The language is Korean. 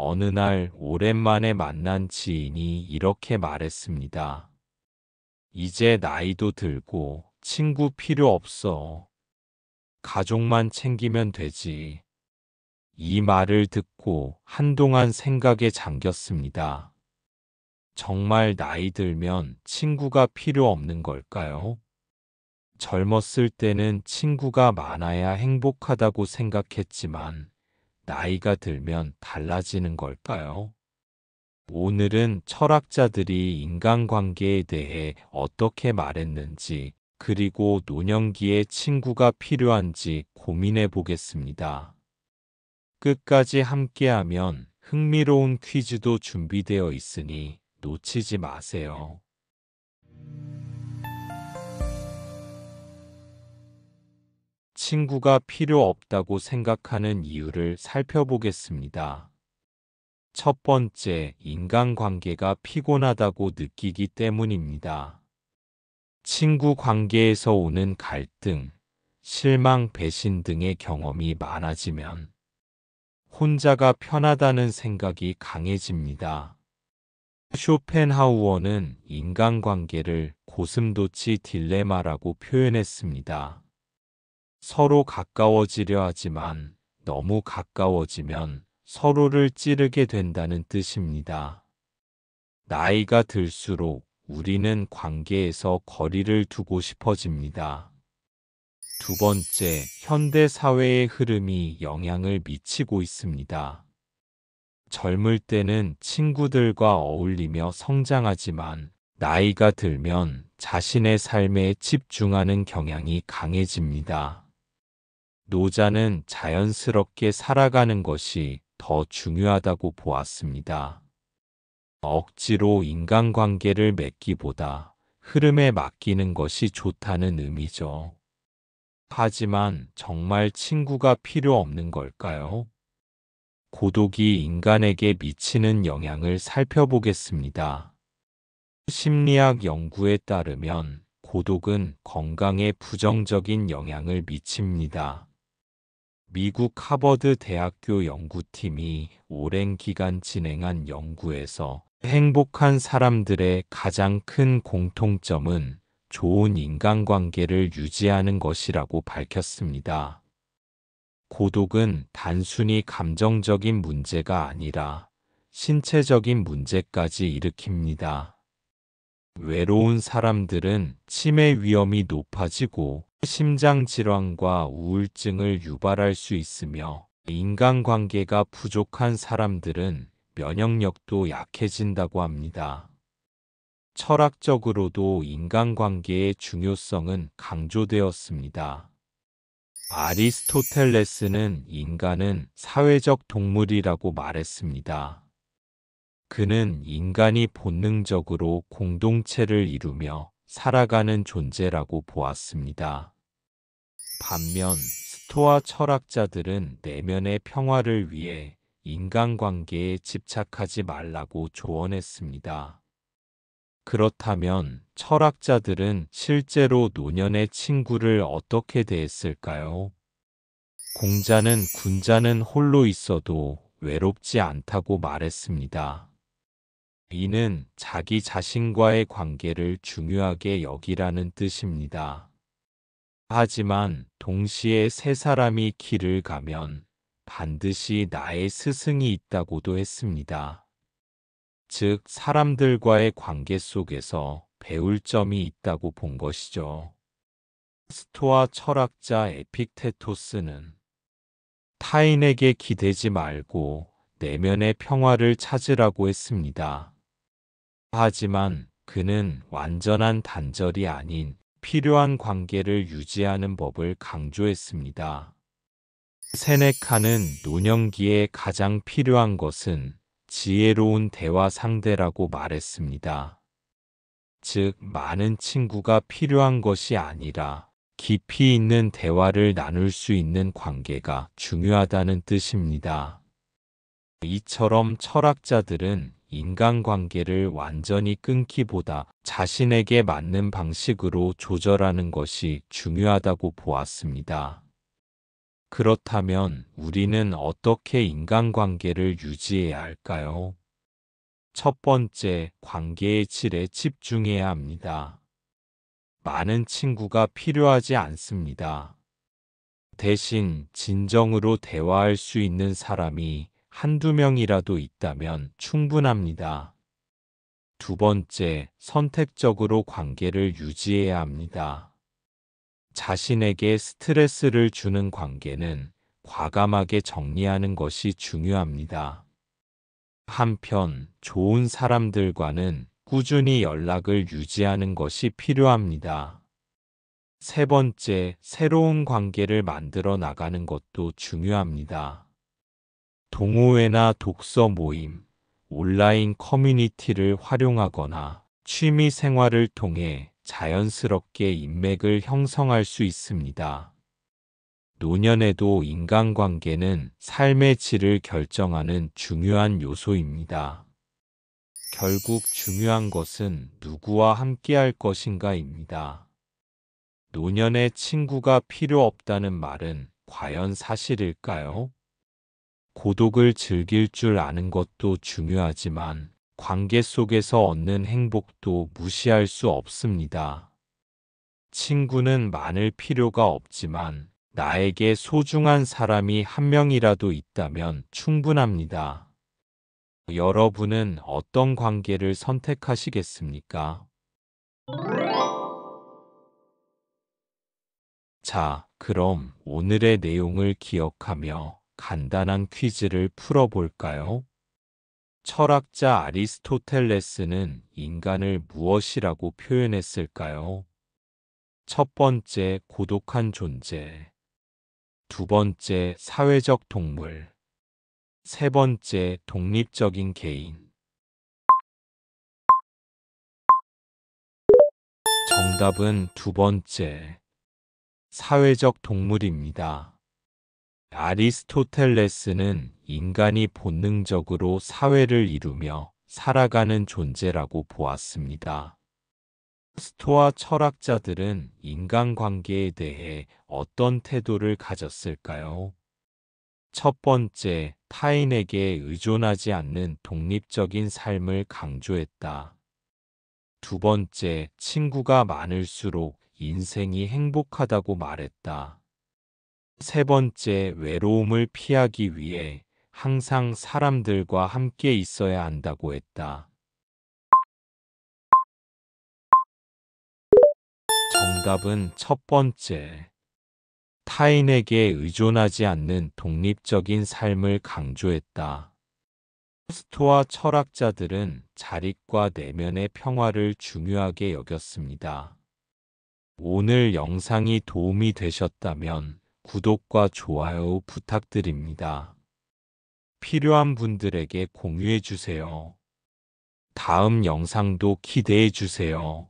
어느 날 오랜만에 만난 지인이 이렇게 말했습니다. 이제 나이도 들고 친구 필요 없어. 가족만 챙기면 되지. 이 말을 듣고 한동안 생각에 잠겼습니다. 정말 나이 들면 친구가 필요 없는 걸까요? 젊었을 때는 친구가 많아야 행복하다고 생각했지만 나이가 들면 달라지는 걸까요? 오늘은 철학자들이 인간관계에 대해 어떻게 말했는지, 그리고 노년기에 친구가 필요한지 고민해 보겠습니다. 끝까지 함께하면 흥미로운 퀴즈도 준비되어 있으니 놓치지 마세요. 친구가 필요 없다고 생각하는 이유를 살펴보겠습니다. 첫 번째, 인간관계가 피곤하다고 느끼기 때문입니다. 친구 관계에서 오는 갈등, 실망, 배신 등의 경험이 많아지면 혼자가 편하다는 생각이 강해집니다. 쇼펜하우어는 인간관계를 고슴도치 딜레마라고 표현했습니다. 서로 가까워지려 하지만 너무 가까워지면 서로를 찌르게 된다는 뜻입니다. 나이가 들수록 우리는 관계에서 거리를 두고 싶어집니다. 두 번째, 현대 사회의 흐름이 영향을 미치고 있습니다. 젊을 때는 친구들과 어울리며 성장하지만 나이가 들면 자신의 삶에 집중하는 경향이 강해집니다. 노자는 자연스럽게 살아가는 것이 더 중요하다고 보았습니다. 억지로 인간관계를 맺기보다 흐름에 맡기는 것이 좋다는 의미죠. 하지만 정말 친구가 필요 없는 걸까요? 고독이 인간에게 미치는 영향을 살펴보겠습니다. 심리학 연구에 따르면 고독은 건강에 부정적인 영향을 미칩니다. 미국 하버드 대학교 연구팀이 오랜 기간 진행한 연구에서 행복한 사람들의 가장 큰 공통점은 좋은 인간관계를 유지하는 것이라고 밝혔습니다. 고독은 단순히 감정적인 문제가 아니라 신체적인 문제까지 일으킵니다. 외로운 사람들은 치매 위험이 높아지고 심장질환과 우울증을 유발할 수 있으며 인간관계가 부족한 사람들은 면역력도 약해진다고 합니다. 철학적으로도 인간관계의 중요성은 강조되었습니다. 아리스토텔레스는 인간은 사회적 동물이라고 말했습니다. 그는 인간이 본능적으로 공동체를 이루며 살아가는 존재라고 보았습니다. 반면 스토아 철학자들은 내면의 평화를 위해 인간관계에 집착하지 말라고 조언했습니다. 그렇다면 철학자들은 실제로 노년의 친구를 어떻게 대했을까요? 공자는 군자는 홀로 있어도 외롭지 않다고 말했습니다. 이는 자기 자신과의 관계를 중요하게 여기라는 뜻입니다. 하지만 동시에 세 사람이 길을 가면 반드시 나의 스승이 있다고도 했습니다. 즉, 사람들과의 관계 속에서 배울 점이 있다고 본 것이죠. 스토아 철학자 에픽테토스는 타인에게 기대지 말고 내면의 평화를 찾으라고 했습니다. 하지만 그는 완전한 단절이 아닌 필요한 관계를 유지하는 법을 강조했습니다. 세네카는 노년기에 가장 필요한 것은 지혜로운 대화 상대라고 말했습니다. 즉, 많은 친구가 필요한 것이 아니라 깊이 있는 대화를 나눌 수 있는 관계가 중요하다는 뜻입니다. 이처럼 철학자들은 인간관계를 완전히 끊기보다 자신에게 맞는 방식으로 조절하는 것이 중요하다고 보았습니다. 그렇다면 우리는 어떻게 인간관계를 유지해야 할까요? 첫 번째, 관계의 질에 집중해야 합니다. 많은 친구가 필요하지 않습니다. 대신 진정으로 대화할 수 있는 사람이 한두 명이라도 있다면 충분합니다. 두 번째, 선택적으로 관계를 유지해야 합니다. 자신에게 스트레스를 주는 관계는 과감하게 정리하는 것이 중요합니다. 한편, 좋은 사람들과는 꾸준히 연락을 유지하는 것이 필요합니다. 세 번째, 새로운 관계를 만들어 나가는 것도 중요합니다. 동호회나 독서 모임, 온라인 커뮤니티를 활용하거나 취미 생활을 통해 자연스럽게 인맥을 형성할 수 있습니다. 노년에도 인간관계는 삶의 질을 결정하는 중요한 요소입니다. 결국 중요한 것은 누구와 함께할 것인가입니다. 노년에 친구가 필요 없다는 말은 과연 사실일까요? 고독을 즐길 줄 아는 것도 중요하지만 관계 속에서 얻는 행복도 무시할 수 없습니다. 친구는 많을 필요가 없지만 나에게 소중한 사람이 한 명이라도 있다면 충분합니다. 여러분은 어떤 관계를 선택하시겠습니까? 자, 그럼 오늘의 내용을 기억하며 간단한 퀴즈를 풀어볼까요? 철학자 아리스토텔레스는 인간을 무엇이라고 표현했을까요? 첫 번째, 고독한 존재. 두 번째, 사회적 동물. 세 번째, 독립적인 개인. 정답은 두 번째, 사회적 동물입니다. 아리스토텔레스는 인간이 본능적으로 사회를 이루며 살아가는 존재라고 보았습니다. 스토아 철학자들은 인간관계에 대해 어떤 태도를 가졌을까요? 첫 번째, 타인에게 의존하지 않는 독립적인 삶을 강조했다. 두 번째, 친구가 많을수록 인생이 행복하다고 말했다. 세 번째, 외로움을 피하기 위해 항상 사람들과 함께 있어야 한다고 했다. 정답은 첫 번째, 타인에게 의존하지 않는 독립적인 삶을 강조했다. 스토아 철학자들은 자립과 내면의 평화를 중요하게 여겼습니다. 오늘 영상이 도움이 되셨다면 구독과 좋아요 부탁드립니다. 필요한 분들에게 공유해 주세요. 다음 영상도 기대해 주세요.